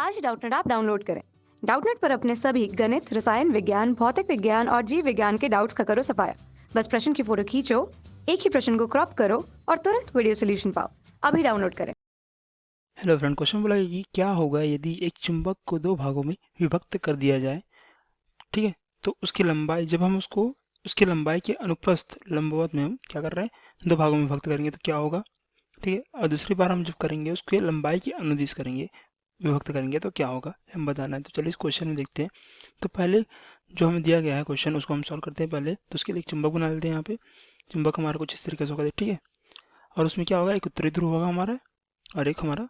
आज Doubtnut app download करें। Doubtnut पर अपने सभी गणित, रसायन विज्ञान, भौतिक विज्ञान और जीव विज्ञान के डाउट्स का करो सफाया। बस प्रश्न की फोटो खींचो, एक ही प्रश्न को क्रॉप करो और तुरंत वीडियो सोल्यूशन पाओ। अभी डाउनलोड करें। हेलो फ्रेंड, क्वेश्चन बोला है कि क्या होगा यदि एक चुंबक को दो भागों में विभक्त कर दिया जाए। ठीक है, तो उसकी लंबाई जब हम उसको उसकी लंबाई के अनुप्रस्थ लंबवत में हम क्या कर रहे हैं, दो भागों में विभक्त करेंगे तो क्या होगा। ठीक है, और दूसरी बार हम जब करेंगे उसके लंबाई के अनुदिश करेंगे, विभक्त करेंगे तो क्या होगा हम बताना है। तो चलिए इस क्वेश्चन में देखते हैं। तो पहले जो हमें दिया गया है क्वेश्चन उसको हम सॉल्व करते हैं। पहले तो उसके लिए एक चुंबक बना लेते हैं। यहाँ पे चुंबक हमारा कुछ इस तरीके से होगा। ठीक है, और उसमें क्या होगा, एक उत्तरी ध्रुव होगा हमारा और एक हमारा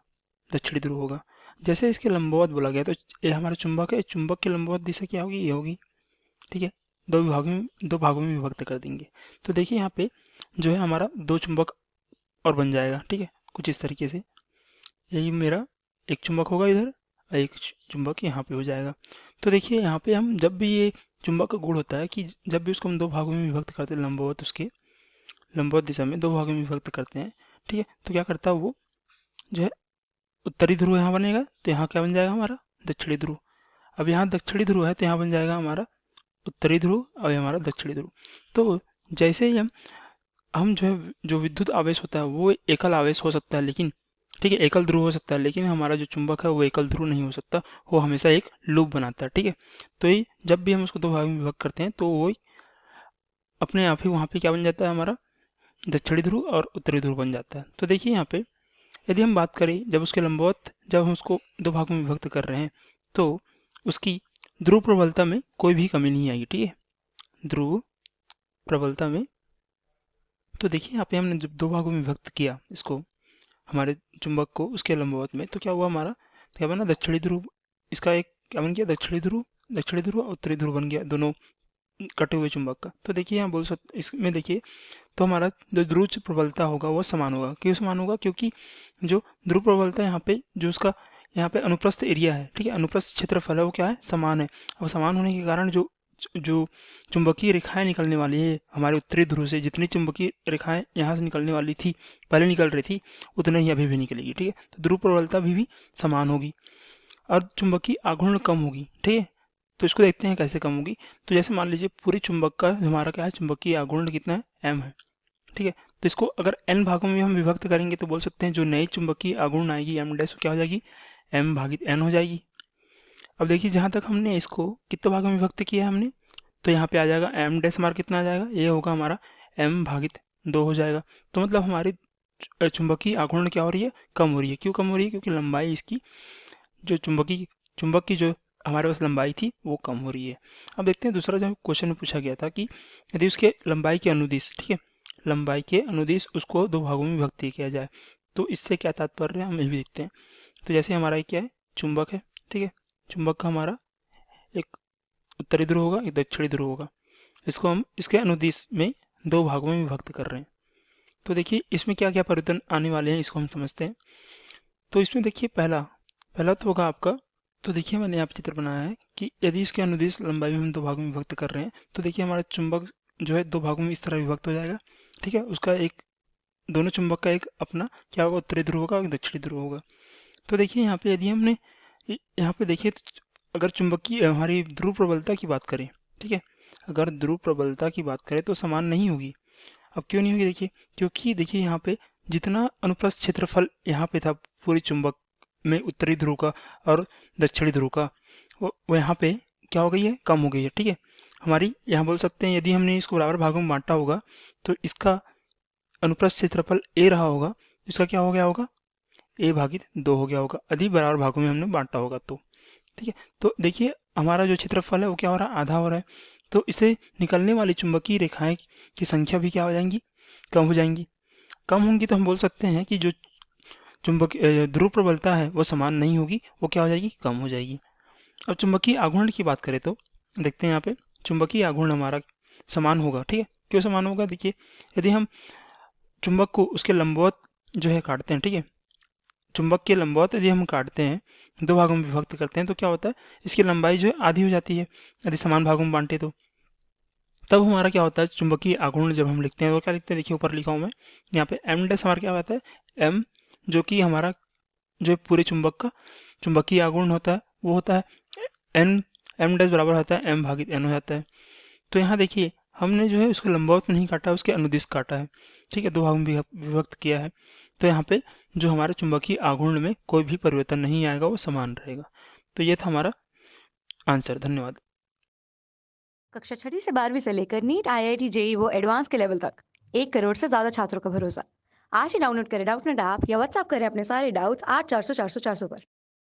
दक्षिणी ध्रुव होगा। जैसे इसके लंबवत बोला गया तो ये हमारा चुंबक है, चुंबक की लंबवत दिशा क्या होगी, ये होगी। ठीक है, दो भागों में विभक्त कर देंगे। तो देखिए यहाँ पे जो है हमारा दो चुंबक और बन जाएगा। ठीक है, कुछ इस तरीके से यही मेरा एक चुंबक होगा इधर और एक चुंबक यहाँ पे हो जाएगा। तो देखिए यहाँ पे हम जब भी ये चुंबक का गुण होता है कि जब भी उसको हम दो भागों में विभक्त करते हैं, लंबवत उसके लंबवत दिशा में दो भागों में विभक्त करते हैं। ठीक है, तो क्या करता है वो जो है उत्तरी ध्रुव यहाँ बनेगा तो यहाँ क्या बन जाएगा हमारा दक्षिणी ध्रुव। अब यहाँ दक्षिणी ध्रुव है तो यहाँ बन जाएगा हमारा उत्तरी ध्रुव और ये हमारा दक्षिणी ध्रुव। तो जैसे ही हम जो है जो विद्युत आवेश होता है वो एकल आवेश हो सकता है, लेकिन ठीक है एकल ध्रुव हो सकता है, लेकिन हमारा जो चुंबक है वो एकल ध्रुव नहीं हो सकता, वो हमेशा एक लूप बनाता है। ठीक है, तो ये जब भी हम उसको दो भागों में विभक्त करते हैं तो वो अपने आप ही वहाँ पे क्या बन जाता है, हमारा दक्षिणी ध्रुव और उत्तरी ध्रुव बन जाता है। तो देखिए यहाँ पे यदि हम बात करें जब उसके लंबवत जब हम उसको दो भागों में विभक्त कर रहे हैं तो उसकी ध्रुव प्रबलता में कोई भी कमी नहीं आएगी। ठीक है, ध्रुव प्रबलता में तो देखिए यहाँ पे हमने जब दो भागों में विभक्त किया इसको, हमारे चुंबक को उसके लंबवत में, तो क्या हुआ हमारा, तो क्या बना दक्षिणी ध्रुव, इसका एक क्या बन गया दक्षिणी ध्रुव और उत्तरी ध्रुव बन गया दोनों कटे हुए चुंबक का। तो देखिए यहाँ बोल सकते इसमें देखिए तो हमारा जो ध्रुव प्रबलता होगा वो समान होगा। क्यों समान होगा, क्योंकि जो ध्रुव प्रबलता यहाँ पे जो उसका यहाँ पे अनुप्रस्थ एरिया है, ठीक है अनुप्रस्थ क्षेत्रफल है वो क्या है, समान है। अब समान होने के कारण जो जो चुंबकीय रेखाएं निकलने वाली है हमारे उत्तरी ध्रुव से, जितनी चुंबकीय रेखाएं यहाँ से निकलने वाली थी पहले निकल रही थी उतने ही अभी भी निकलेगी। ठीक है, तो ध्रुव प्रबलता भी समान होगी और चुंबकीय आघूर्ण कम होगी। ठीक है, तो इसको देखते हैं कैसे कम होगी। तो जैसे मान लीजिए पूरी चुंबक का हमारा क्या है, चुंबकीय आघूर्ण कितना है, m है। ठीक है, तो इसको अगर n भागों में हम विभक्त करेंगे तो बोल सकते हैं जो नई चुंबकीय आघूर्ण आएगी m डैश क्या हो जाएगी, m भागित n हो जाएगी। अब देखिए जहाँ तक हमने इसको कितने भागों में विभक्त किया है हमने, तो यहाँ पे आ जाएगा m डैश हमारा कितना आ जाएगा, ये होगा हमारा m भागित 2 हो जाएगा। तो मतलब हमारी चुंबकीय आघूर्ण क्या हो रही है, कम हो रही है। क्यों कम हो रही है, क्योंकि लंबाई इसकी जो चुंबक की जो हमारे पास लंबाई थी वो कम हो रही है। अब देखते हैं दूसरा जो क्वेश्चन में पूछा गया था कि यदि उसके लंबाई के अनुदिश, ठीक है लंबाई के अनुदिश उसको दो भागों में विभक्त किया जाए तो इससे क्या तात्पर्य है हम ये भी देखते हैं। तो जैसे हमारा ये क्या है, चुंबक है। ठीक है, चुंबक का हमारा एक उत्तरी ध्रुव होगा एक दक्षिणी ध्रुव होगा, इसको हम इसके अनुदिश में दो भागों में विभक्त कर रहे हैं। तो देखिए इसमें क्या क्या परिवर्तन आने वाले हैं इसको हम समझते हैं। तो इसमें देखिए पहला पहला तो होगा आपका, तो देखिए मैंने यहाँ पे चित्र बनाया है कि यदि इसके अनुदिश लंबाई में हम दो भागों में विभक्त कर रहे हैं तो देखिए हमारा चुंबक जो है दो भागों में इस तरह विभक्त हो जाएगा। ठीक है, उसका एक दोनों चुंबक का एक अपना क्या होगा, उत्तरी ध्रुव होगा और दक्षिणी ध्रुव होगा। तो देखिए यहाँ पे यदि हमने यहाँ पे देखिए तो अगर चुंबकीय हमारी ध्रुव प्रबलता की बात करें, ठीक है अगर ध्रुव प्रबलता की बात करें तो समान नहीं होगी। अब क्यों नहीं होगी, देखिए क्योंकि देखिए यहाँ पे जितना अनुप्रस्थ क्षेत्रफल यहाँ पे था पूरी चुंबक में उत्तरी ध्रुव का और दक्षिणी ध्रुव का, वो यहाँ पे क्या हो गई है, कम हो गई है। ठीक है, हमारी यहाँ बोल सकते हैं यदि हमने इसको बराबर भागों में बांटा होगा तो इसका अनुप्रस्थ क्षेत्रफल ए रहा होगा, इसका क्या हो गया होगा, ए भागित 2 हो गया होगा यदि बराबर भागों में हमने बांटा होगा तो। ठीक है, तो देखिए हमारा जो क्षेत्रफल है वो क्या हो रहा है, आधा हो रहा है। तो इसे निकलने वाली चुंबकीय रेखाएं की संख्या भी क्या हो जाएंगी, कम हो जाएंगी। कम होंगी तो हम बोल सकते हैं कि जो चुंबक ध्रुव प्रबलता है वो समान नहीं होगी, वो क्या हो जाएगी, कम हो जाएगी। अब चुंबकीय आघूर्ण की बात करें तो देखते हैं यहाँ पे चुंबकीय आघूर्ण हमारा समान होगा। ठीक है, क्यों समान होगा, देखिए यदि हम चुंबक को उसके लंबवत जो है काटते हैं, ठीक है चुंबक के लंबवत यदि हम काटते हैं दो भागों में विभक्त करते हैं तो क्या होता है, इसकी लंबाई जो है आधी हो जाती है यदि समान भागों में बांटे तो। तब हमारा क्या होता है, चुंबकीय आघूर्ण जब हम लिखते हैं तो क्या लिखते हैं, देखिए ऊपर लिखा हूँ मैं यहाँ पे m डैश हमारा क्या होता है, m जो कि हमारा जो पूरे चुंबक का चुंबकीय आघूर्ण होता है वो होता है एन एम डैश बराबर होता है एम भागित एन हो जाता है। तो यहाँ देखिए हमने जो है उसको लंबवत में नहीं काटा, उसके अनुदिश काटा है, ठीक है, दो भागों में विभक्त किया है। तो यहाँ पे जो हमारे चुंबकीय आघूर्ण में कोई भी परिवर्तन नहीं आएगा, वो समान रहेगा। तो ये था हमारा आंसर। धन्यवाद। कक्षा 6वीं से 12वीं से लेकर नीट, IIT, जेई वो एडवांस के लेवल तक 1 करोड़ से ज्यादा छात्रों का भरोसा। आज ही डाउनलोड करें डाउटनेट ऐप या व्हाट्सएप करें अपने सारे डाउट्स 8400 400 400 पर।